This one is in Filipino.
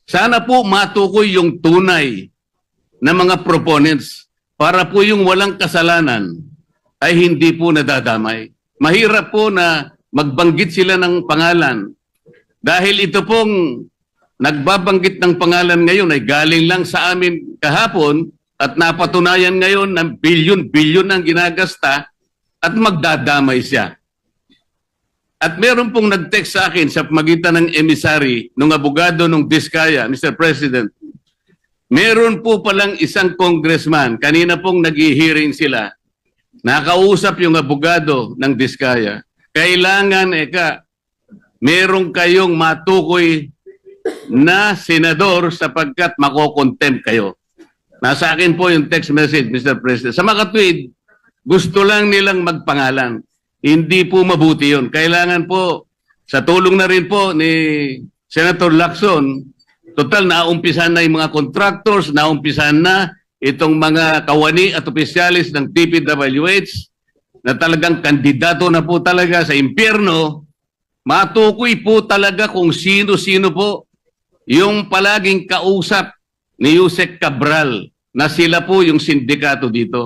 Sana po matukoy yung tunay na mga proponents para po yung walang kasalanan ay hindi po nadadamay. Mahirap po na magbanggit sila ng pangalan dahil ito pong nagbabanggit ng pangalan ngayon ay galing lang sa amin kahapon at napatunayan ngayon ng bilyon-bilyon ang ginagasta at magdadamay siya. At meron pong nag-text sa akin sa magitan ng emissary ng abogado ng Diskaya, Mr. President. Meron po palang isang congressman, kanina pong nag-hearing sila, nakausap yung abogado ng Diskaya. Kailangan, meron kayong matukoy na senador sapagkat makokontempt kayo. Nasa akin po yung text message, Mr. President. Sa makatwid, gusto lang nilang magpangalan. Hindi po mabuti yun. Kailangan po, sa tulong na rin po ni Senator Lacson, total naumpisan na yung mga contractors, naumpisan na itong mga kawani at opisyalis ng DPWH na talagang kandidato na po talaga sa impyerno, matukoy po talaga kung sino-sino po yung palaging kausap ni Yusek Cabral na sila po yung sindikato dito.